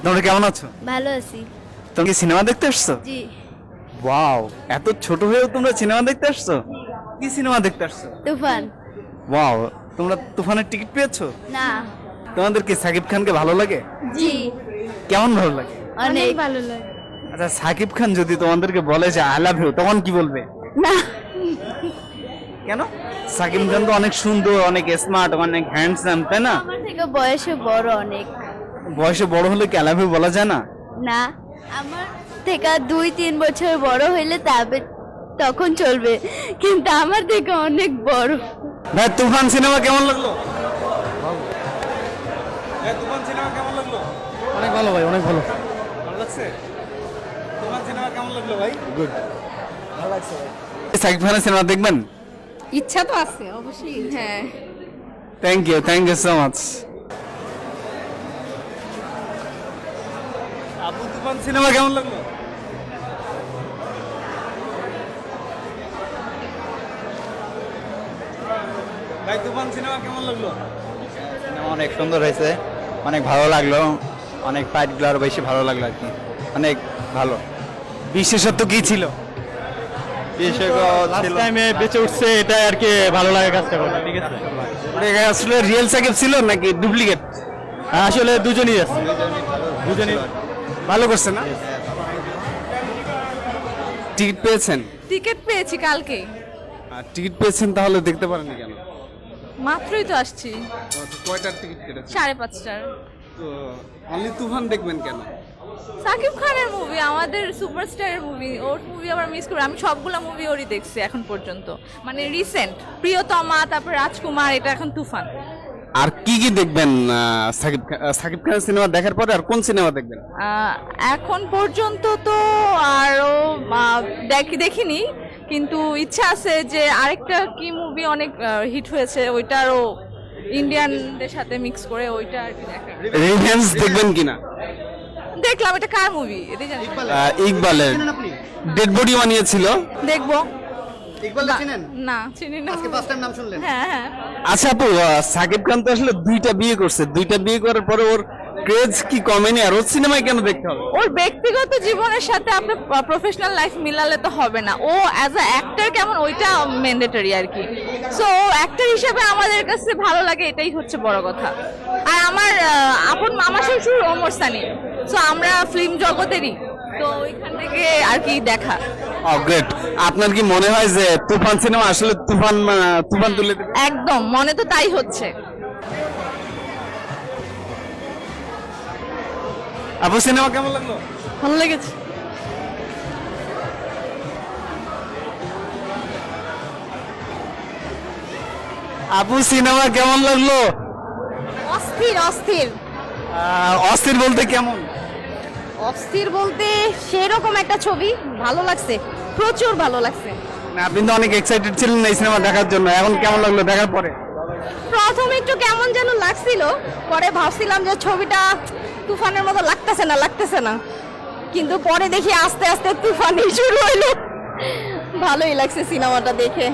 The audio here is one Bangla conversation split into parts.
তোমরা কেমন আছো? ভালো আছি। তুমি কি সিনেমা দেখতে আসছো? জি। ওয়াও, এত ছোট হয়েও তোমরা সিনেমা দেখতে আসছো? কি সিনেমা দেখতে আসছো? তুফান। ওয়াও, তোমরা তুফানের টিকিট পেয়েছো? না। তোমাদের কি সাকিব খানকে ভালো লাগে? জি। কেমন ভালো লাগে? অনেক ভালো লাগে। আচ্ছা, সাকিব খান যদি তোমাদেরকে বলে যে আই লাভ ইউ, তখন কি বলবে? না। কেন? সাকিব খান তো অনেক সুন্দর, অনেক স্মার্ট, অনেক হ্যান্ডসাম, তাই না? আমার থেকে বয়সে বড় অনেক। বয়সে বড় হলে কি আই লাভ ইউ বলা যায় না? না, আমার থেকে 2-3 বছর বড় হইলে তবে তখন চলবে, কিন্তু আমার থেকে অনেক বড়। ভাই, তুফান সিনেমা কেমন লাগলো? ভাই, তুফান সিনেমা কেমন লাগলো? অনেক ভালো ভাই, অনেক ভালো। ভালো লাগছে? তুফান সিনেমা কেমন লাগলো ভাই? গুড, ভালো লাগছে ভাই। সাকিব খানের সিনেমা দেখবেন? ইচ্ছা তো আছে অবশ্যই। হ্যাঁ। Thank you so much. আপু, তুফান সিনেমা কেমন লাগলো? ভাই, তুফান সিনেমা কেমন লাগলো? সিনেমা অনেক সুন্দর হয়েছে, অনেক ভালো লাগলো, অনেক ফাইটগুলো আরো বেশি ভালো লাগলো আর কি, অনেক ভালো। বিশেষত্ব কি ছিল? লাস্ট টাইমে বেঁচে উঠছে, এটা আর কি ভালো লাগে কাজটা করতে, ঠিক আছে। এটা আসলে রিয়েল সাকিব ছিল নাকি ডুপ্লিকেট? আসলে দুজনই আছে, দুজনই ভালো করছে না? টিকিট পেয়েছেন? টিকিট পেয়েছি কালকে, টিকিট পেয়েছেন, তাহলে দেখতে পারেননি কেন? মাত্রই তো আসছি। কয়টার টিকিট কেটেছেন? 5:30টার। তো অনলি তুফান দেখবেন কেন? সাকিব খানের মুভি, আমাদের সুপারস্টারের মুভি, ওর মুভি আবার মিস করি। আমি সবগুলা মুভি ওরই দেখছি এখন পর্যন্ত, মানে রিসেন্ট প্রিয়তমা, তারপর রাজকুমার, এটা এখন তুফান। আর কি কি দেখবেন সাকিব খানের সিনেমা দেখার পরে? আর কোন সিনেমা দেখবেন? এখন পর্যন্ত তো আরও দেখিনি, কিন্তু ইচ্ছা আছে যে আরেকটা কি মুভি অনেক হিট হয়েছে, ওইটারও ইন্ডিয়ানদের সাথে মিক্স করে ওইটা আর কি দেখার। রিভেঞ্জ দেখবেন কিনা? দেখলাম, এটা কার মুভি এটা জানি না। ইকবালের ডেড বডি বানিয়েছিল। দেখবো। ইকবাল চিনেন? না, চিনি না। আজকে ফার্স্ট টাইম নাম শুনলেন? হ্যাঁ হ্যাঁ। আচ্ছা আপু, সাকিব খান তো আসলে 2টা বিয়ে করছে, 2টা বিয়ে করার পরে ওর ক্রেজ কি কমেনি? আর ওর সিনেমায় কেন দেখতে হবে? ওর ব্যক্তিগত জীবনের সাথে আপনার প্রফেশনাল লাইফ মিলালে তো হবে না। ও অ্যাজ আ অ্যাক্টর কেমন, ওইটা ম্যান্ডেটরি আর কি। সো অ্যাক্টর হিসেবে আমাদের কাছে ভালো লাগে, এটাই হচ্ছে বড় কথা। আর আমার আপন মামা শ্বশুর ওমর সানি, সো আমরা ফিল্ম জগতেরই, তো ওইখান থেকে আর কি দেখা। গ্রেট। আপনার কি মনে হয় যে তুফান সিনেমা আসলে তুফান তুলে দেবে? একদম, মনে তো তাই হচ্ছে। আপু, সিনেমা কেমন লাগলো? ভালো লেগেছে। আপু, সিনেমা কেমন লাগলো? অস্থির অস্থির। অস্থির বলতে কেমন? অস্থির বলতে সেরকম একটা ছবি, ভালো লাগছে, প্রচুর ভালো লাগছে। না, আপনি তো অনেক এক্সাইটেড ছিলেন এই সিনেমা দেখার জন্য, এখন কেমন লাগলো দেখার পরে? প্রথমে একটু কেমন যেন লাগছিল, পরে ভাবছিলাম যে ছবিটা তুফানের মতো লাগতেছে না, কিন্তু পরে দেখি আস্তে আস্তে তুফানই শুরু হইলো। ভালোই লাগছে সিনেমাটা দেখে,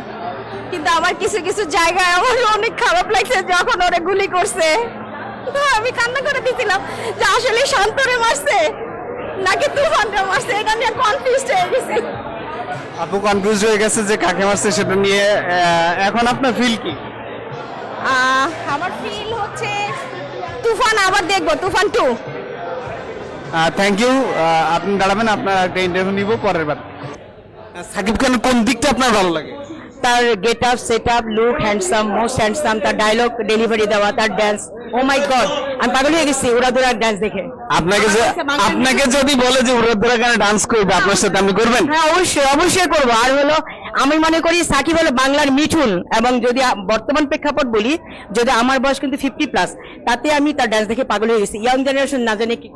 কিন্তু আমার কিছু কিছু জায়গায় আমার অনেক খারাপ লাগছে, যখন ওরে গুলি করছে তো আমি কান্না করে দিয়েছিলাম যে আসলে শান্তরে মারছে নাকি তুফানরে মারছে, এটা নিয়ে কনফিউজড হয়ে গেছি। আপু কনফিউজ হয়ে গেছে যে কাকে মারছে সেটা নিয়ে। এখন আপনার ফিল কি? আমার ফিল হচ্ছে তুফান আবার দেখবো, তুফান 2। Thank you. আপনি দাঁড়াবেন, আপনার একটা ইন্টারভিউ নিব পরের বার। সাকিব খানের কোন দিকটা আপনার ভালো লাগে? তার get up, set up, look handsome, most handsome, তার ডায়লগ ডেলিভারি দেওয়া, তার ড্যান্স, ও মাই গড, আমি পাগল হয়ে গেছি উড়াদুরার ড্যান্স দেখে। আপনাকে যদি বলে যে উড়াদুরা গানে ডান্স করবে আপনার সাথে, আপনি করবেন? হ্যাঁ, অবশ্যই করবো। আর হলো আমি মনে করি সাকিব হলো বাংলার মিঠুন, এবং যদি বর্তমান প্রেক্ষাপট বলি, যদি আমার বয়স কিন্তু 50+, তাতে আমি তার ড্যান্স দেখে পাগল হয়ে গেছি। ইয়াং জেনারেশন না জানে কি